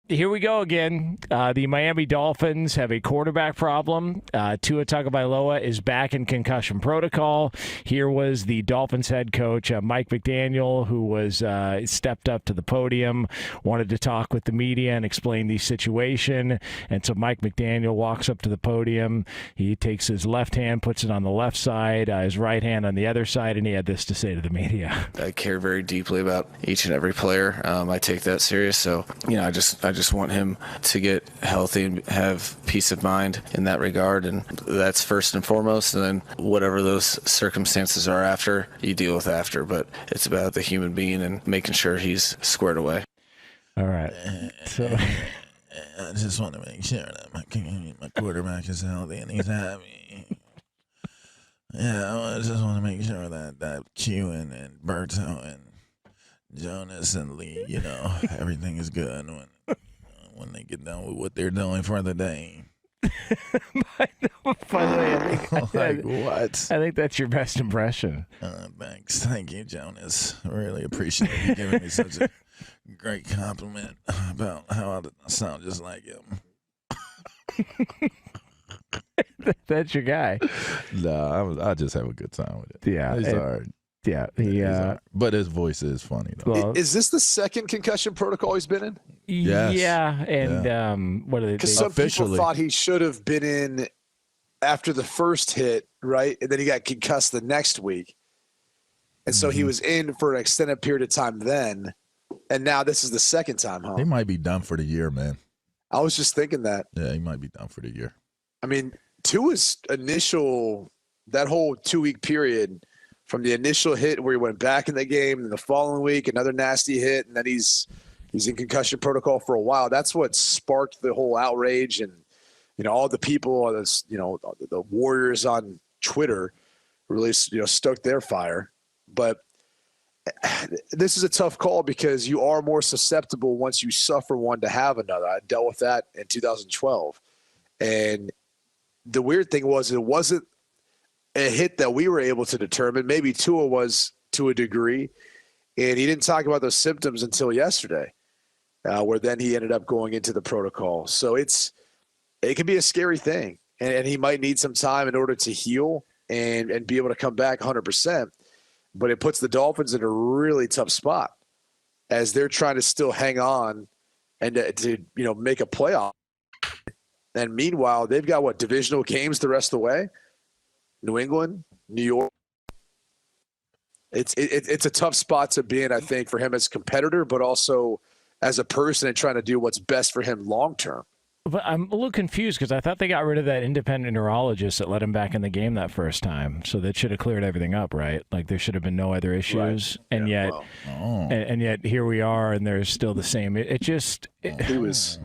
here we go again. The Miami Dolphins have a quarterback problem. Tua Tagovailoa is back in concussion protocol. Here was the Dolphins head coach, Mike McDaniel, who was stepped up to the podium, wanted to talk with the media and explain the situation. And so Mike McDaniel walks up to the podium. He takes his left hand, puts it on the left side, his right hand on the other side, and he had this to say to the media. I care very deeply about each and every player. I take that serious. So, I just want him to get healthy and have peace of mind in that regard. And that's first and foremost. And then whatever those circumstances are after, you deal with after. But it's about the human being and making sure he's squared away. All right. So I just want to make sure that my quarterback is healthy and he's happy. Yeah, I just want to make sure that Q and Berto and Jonas and Lee, everything is good when they get done with what they're doing for the day. By the way, what? I think that's your best impression. Thanks. Thank you, Jonas. I really appreciate you giving me such a great compliment about how I sound just like him. That's your guy. No, I just have a good time with it. Yeah. He's all right. Yeah, but his voice is funny, though. Well, is this the second concussion protocol he's been in? Yes. Yeah, and what are they? Because some people thought he should have been in after the first hit, right? And then he got concussed the next week. And so he was in for an extended period of time then. And now this is the second time, huh? He might be done for the year, man. I was just thinking that. Yeah, he might be done for the year. I mean, Tua's initial, that whole 2-week period, from the initial hit where he went back in the game, and the following week another nasty hit, and then he's in concussion protocol for a while. That's what sparked the whole outrage, and all the people, the warriors on Twitter really stoked their fire. But this is a tough call because you are more susceptible once you suffer one to have another. I dealt with that in 2012, and the weird thing was it wasn't a hit that we were able to determine. Maybe Tua was to a degree, and he didn't talk about those symptoms until yesterday, where then he ended up going into the protocol. So it can be a scary thing, and he might need some time in order to heal and be able to come back 100%. But it puts the Dolphins in a really tough spot as they're trying to still hang on and to make a playoff. And meanwhile, they've got divisional games the rest of the way. New England, New York. It's a tough spot to be in, I think, for him as a competitor, but also as a person and trying to do what's best for him long term. But I'm a little confused because I thought they got rid of that independent neurologist that let him back in the game that first time. So that should have cleared everything up, right? Like there should have been no other issues. Right. And yet here we are, and there's still the same. He was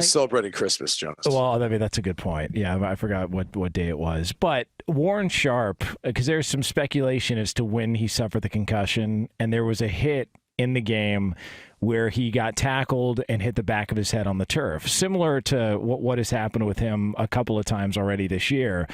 celebrating Christmas, Jonas. Well, I mean, that's a good point. Yeah, I forgot what day it was. But Warren Sharp, because there's some speculation as to when he suffered the concussion, and there was a hit in the game where he got tackled and hit the back of his head on the turf, similar to what has happened with him a couple of times already this year.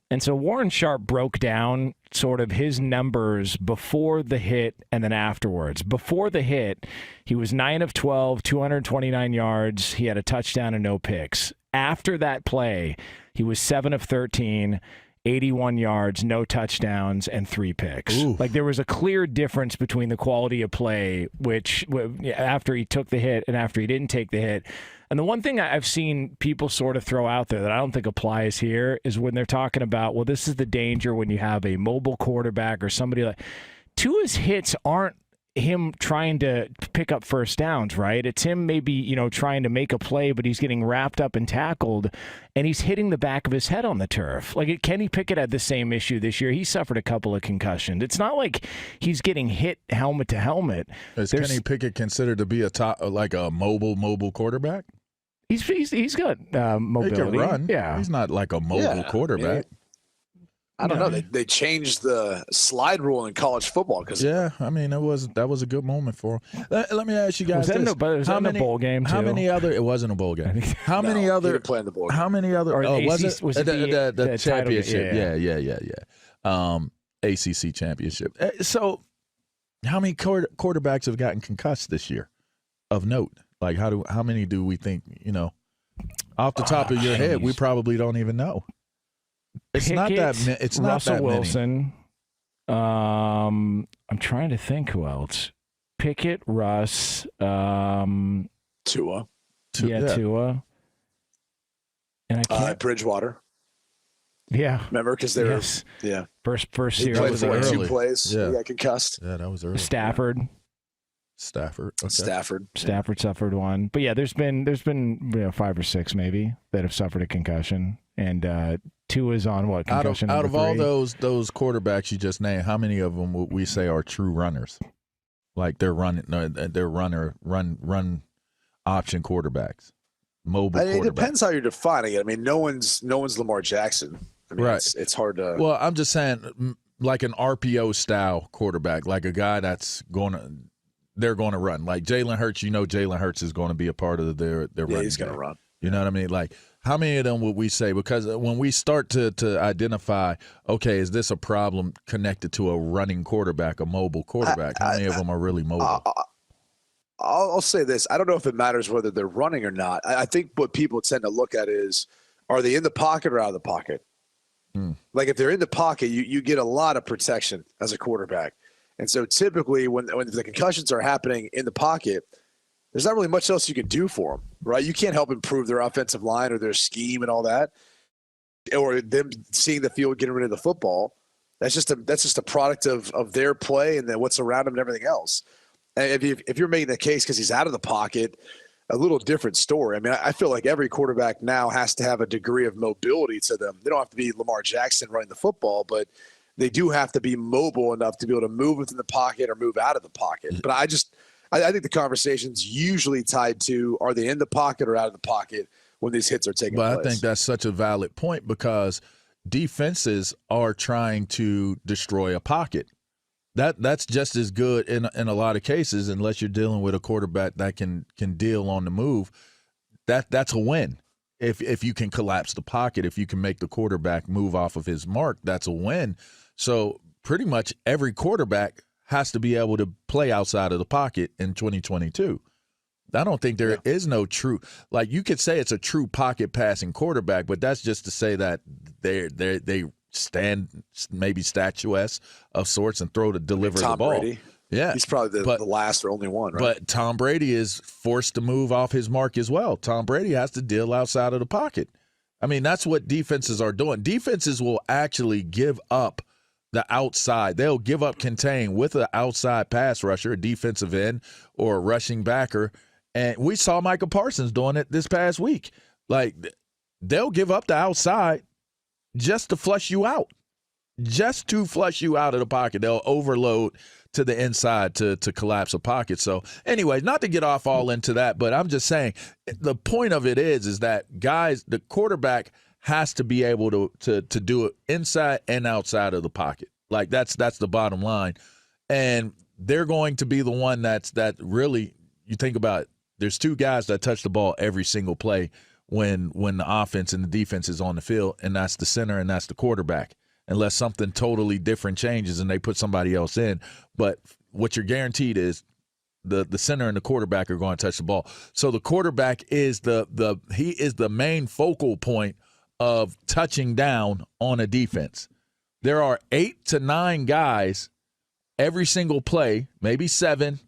And so Warren Sharp broke down sort of his numbers before the hit and then afterwards. Before the hit, he was 9 of 12, 229 yards. He had a touchdown and no picks. After that play, he was 7 of 13, 81 yards, no touchdowns, and 3 picks. Ooh. Like there was a clear difference between the quality of play, which after he took the hit and after he didn't take the hit. And the one thing I've seen people sort of throw out there that I don't think applies here is when they're talking about, well, this is the danger when you have a mobile quarterback or somebody like Tua's hits aren't him trying to pick up first downs, right? It's him maybe, trying to make a play, but he's getting wrapped up and tackled, and he's hitting the back of his head on the turf. Like Kenny Pickett had the same issue this year. He suffered a couple of concussions. It's not like he's getting hit helmet to helmet. Is Kenny Pickett considered to be a mobile quarterback? He's got mobility. He can run. Yeah, he's not like a mobile quarterback. I don't know. They changed the slide rule in college football that was a good moment for him. Let me ask you guys was that in a bowl game too? How many other? It wasn't a bowl game. How many other? He didn't play in the bowl game. How many other? Or was it the championship? Yeah. ACC championship. So, how many quarterbacks have gotten concussed this year? Of note, Like how many do we think, off the top of your head, we probably don't even know. It's Pickett, not that it's not Russell that Wilson. I'm trying to think who else. Pickett, Russ, Tua. Tua. And I can't. Bridgewater. Yeah. Remember, because they were first he series. played for like early. 2 plays. Yeah. He got concussed. Yeah, that was early. Stafford. Okay. Stafford suffered one, but yeah, there's been 5 or 6 maybe that have suffered a concussion, and Tua's on what concussion out of number all 3? those quarterbacks you just named, how many of them would we say are true runners? Like they're run option quarterbacks, mobile quarterbacks. It depends how you're defining it. I mean, no one's Lamar Jackson. I mean, Right. It's hard to. Well, I'm just saying, like an RPO style quarterback, like a guy that's they're going to run. Like Jalen Hurts, Jalen Hurts is going to be a part of their run. He's going to run. You know what I mean? Like, how many of them would we say? Because when we start to identify, okay, is this a problem connected to a running quarterback, a mobile quarterback? How many of them are really mobile? I'll say this. I don't know if it matters whether they're running or not. I think what people tend to look at is, are they in the pocket or out of the pocket? Like if they're in the pocket, you get a lot of protection as a quarterback. And so typically when the concussions are happening in the pocket, there's not really much else you can do for them, right? You can't help improve their offensive line or their scheme and all that, or them seeing the field, getting rid of the football. That's just a product of their play and then what's around them and everything else. And if you're making the case because he's out of the pocket, a little different story. I mean, I feel like every quarterback now has to have a degree of mobility to them. They don't have to be Lamar Jackson running the football, but they do have to be mobile enough to be able to move within the pocket or move out of the pocket. But I think the conversation's usually tied to, are they in the pocket or out of the pocket when these hits are taking place? But I think that's such a valid point because defenses are trying to destroy a pocket. That's just as good in a lot of cases, unless you're dealing with a quarterback that can deal on the move. That's a win. If you can collapse the pocket, if you can make the quarterback move off of his mark, that's a win. So pretty much every quarterback has to be able to play outside of the pocket in 2022. I don't think there is no true, like you could say it's a true pocket passing quarterback, but that's just to say that they stand maybe statuesque of sorts and deliver the ball. Brady. Yeah. He's probably the last or only one, right? But Tom Brady is forced to move off his mark as well. Tom Brady has to deal outside of the pocket. I mean, that's what defenses are doing. Defenses will actually give up the outside. They'll give up contain with an outside pass rusher, a defensive end, or a rushing backer. And we saw Micah Parsons doing it this past week. Like, they'll give up the outside just to flush you out. Just to flush you out of the pocket. They'll overload to the inside to collapse a pocket. So anyway, not to get off all into that, but I'm just saying the point of it is that guys, the quarterback has to be able to do it inside and outside of the pocket. Like that's the bottom line. And they're going to be the one that really, you think about it, there's 2 guys that touch the ball every single play when the offense and the defense is on the field, and that's the center and that's the quarterback. Unless something totally different changes and they put somebody else in. But what you're guaranteed is the center and the quarterback are going to touch the ball. So the quarterback is he is the main focal point of touching down on a defense. There are 8 to 9 guys every single play, maybe 7,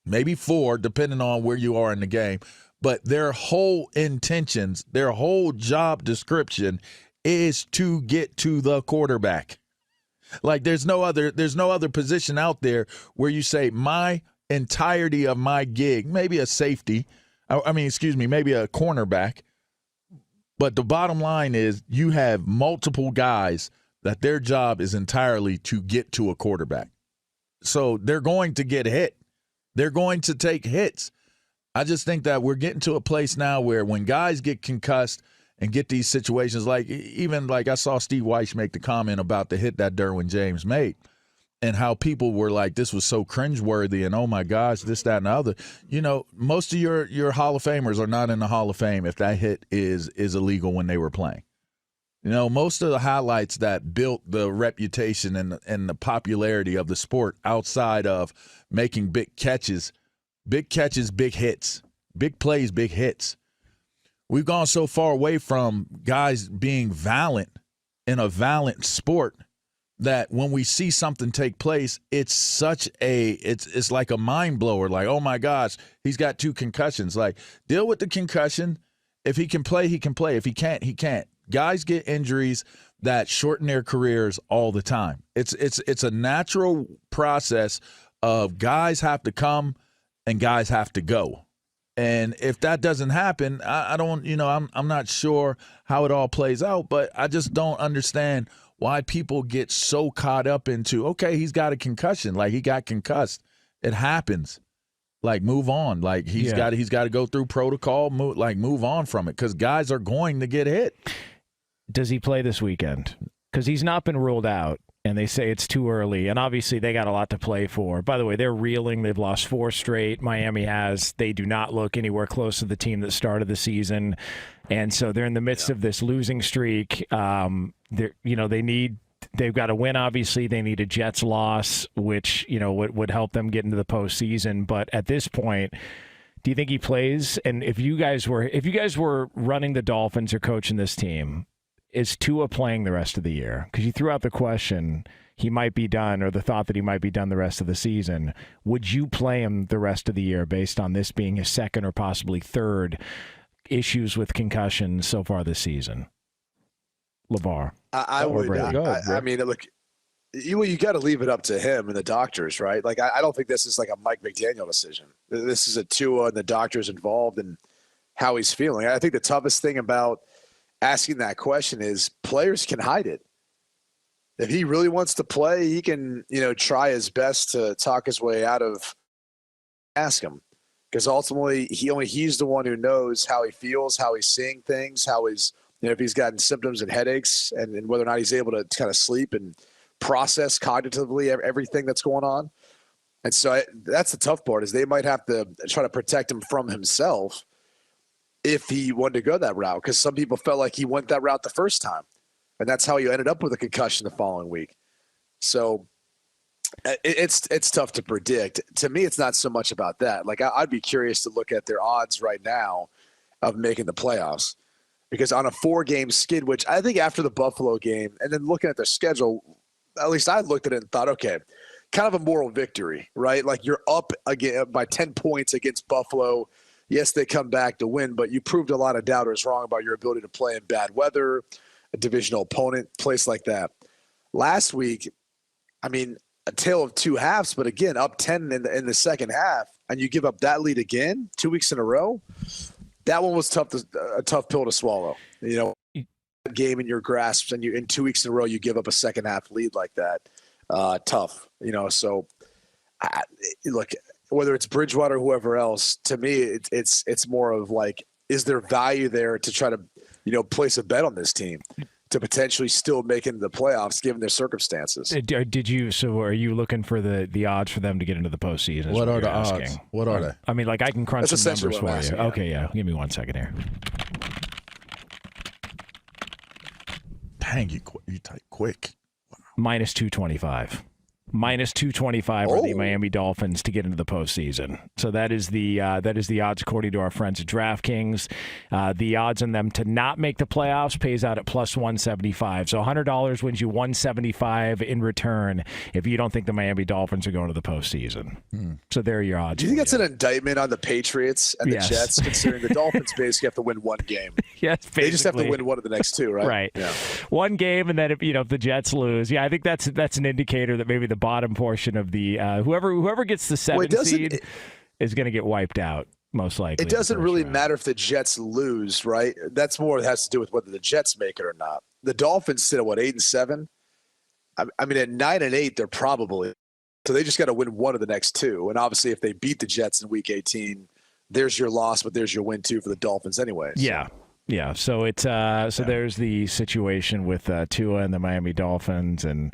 maybe 4, depending on where you are in the game. But their whole intentions, their whole job description is to get to the quarterback. Like there's no other position out there where you say my entirety of my gig, maybe a safety, maybe a cornerback. But the bottom line is you have multiple guys that their job is entirely to get to a quarterback. So they're going to get hit. They're going to take hits. I just think that we're getting to a place now where when guys get concussed and get these situations, like I saw Steve Weiss make the comment about the hit that Derwin James made and how people were like, this was so cringeworthy and oh my gosh, this, that, and the other. You know, most of your Hall of Famers are not in the Hall of Fame if that hit is illegal when they were playing. You know, most of the highlights that built the reputation and the popularity of the sport outside of making big catches, big hits. big plays, big hits. We've gone so far away from guys being valiant in a valiant sport that when we see something take place, it's like a mind blower. Like, oh my gosh, he's got 2 concussions. Like, deal with the concussion. If he can play, he can play. If he can't, he can't. Guys get injuries that shorten their careers all the time. It's a natural process of guys have to come and guys have to go. And if that doesn't happen, I don't, I'm not sure how it all plays out, but I just don't understand why people get so caught up into, okay, he's got a concussion, like he got concussed. It happens. Like, move on. Like, he's got to go through protocol, move on from it, because guys are going to get hit. Does he play this weekend? Because he's not been ruled out, and they say it's too early, and obviously they got a lot to play for. By the way, they're reeling. They've lost 4 straight. Miami has. They do not look anywhere close to the team that started the season, and so they're in the midst of this losing streak. They've got to win, obviously. They need a Jets loss, which, would help them get into the postseason. But at this point, do you think he plays? And if you guys were running the Dolphins or coaching this team, is Tua playing the rest of the year? Because you threw out the question, he might be done, or the thought that he might be done the rest of the season. Would you play him the rest of the year based on this being his second or possibly third issues with concussions so far this season? LaVar. I would. I mean, look, you got to leave it up to him and the doctors, right? Like, I don't think this is like a Mike McDaniel decision. This is a Tua and the doctors involved and how he's feeling. I think the toughest thing about asking that question is players can hide it. If he really wants to play, he can, try his best to talk his way out of ask him. Because ultimately, he's the one who knows how he feels, how he's seeing things, how he's, if he's gotten symptoms and headaches, and whether or not he's able to kind of sleep and process cognitively everything that's going on. And so that's the tough part, is they might have to try to protect him from himself if he wanted to go that route, because some people felt like he went that route the first time, and that's how you ended up with a concussion the following week. So it's tough to predict. To me, it's not so much about that. Like, I'd be curious to look at their odds right now of making the playoffs, because on a 4-game skid, which I think after the Buffalo game, and then looking at their schedule, at least I looked at it and thought, okay, kind of a moral victory, right? Like, you're up again by 10 points against Buffalo. Yes, they come back to win, but you proved a lot of doubters wrong about your ability to play in bad weather, a divisional opponent, place like that. Last week, I mean, a tale of 2 halves, but again, up 10 in the second half, and you give up that lead again 2 weeks in a row. That one was a tough pill to swallow. Game in your grasp, and in 2 weeks in a row, you give up a second half lead like that. Tough, So, look, whether it's Bridgewater or whoever else, to me, it's more of like, is there value there to try to, place a bet on this team to potentially still make it into the playoffs given their circumstances? So are you looking for the odds for them to get into the postseason? What are the odds? What are they? I mean, like, I can crunch some numbers for you. Asking, yeah. Okay, yeah. Give me 1 second here. Dang, you type quick. Minus 225. Minus 225 are the Miami Dolphins to get into the postseason. So that is the odds according to our friends at DraftKings. The odds on them to not make the playoffs pays out at plus 175. So $100 wins you 175 in return if you don't think the Miami Dolphins are going to the postseason. So there are your odds. Do you think that's an indictment on the Patriots and the Jets, considering the Dolphins basically have to win 1 game? Yes, they just have to win one of the next 2, right? Right. Yeah. 1 game, and then if the Jets lose, I think that's an indicator that maybe the bottom portion of the whoever gets the 7 seed is going to get wiped out, most likely. It doesn't really matter if the Jets lose, right? That's more it has to do with whether the Jets make it or not. The Dolphins sit at 8-7. I mean, at 9-8, they're probably so they just got to win one of the next 2. And obviously, if they beat the Jets in Week 18, there's your loss, but there's your win too for the Dolphins, anyway. So. Yeah, so there's the situation with Tua and the Miami Dolphins and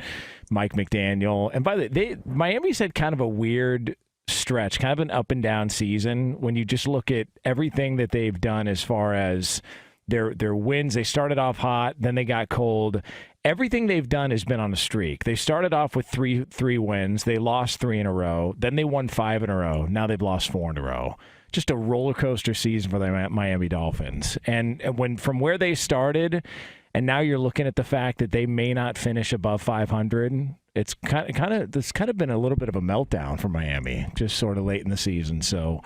Mike McDaniel. And by the way, Miami's had kind of a weird stretch, kind of an up and down season when you just look at everything that they've done as far as their wins. They started off hot, then they got cold. everything they've done has been on a streak. They started off with three wins. They lost 3 in a row. Then they won 5 in a row. Now they've lost 4 in a row. Just a roller coaster season for the Miami Dolphins. And when from where they started, and now you're looking at the fact that they may not finish above 500. It's kind of been a little bit of a meltdown for Miami, just sort of late in the season. So,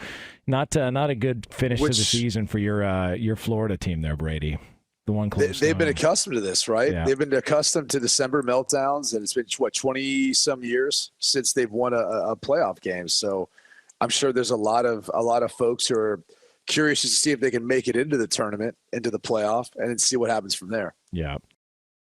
not a good finish to the season for your Florida team there, Brady. The one close. They've been accustomed to this, right? Yeah. They've been accustomed to December meltdowns, and it's been 20-some years since they've won a playoff game. So, I'm sure there's a lot of folks who are curious to see if they can make it into the tournament, into the playoff, and then see what happens from there. Yeah.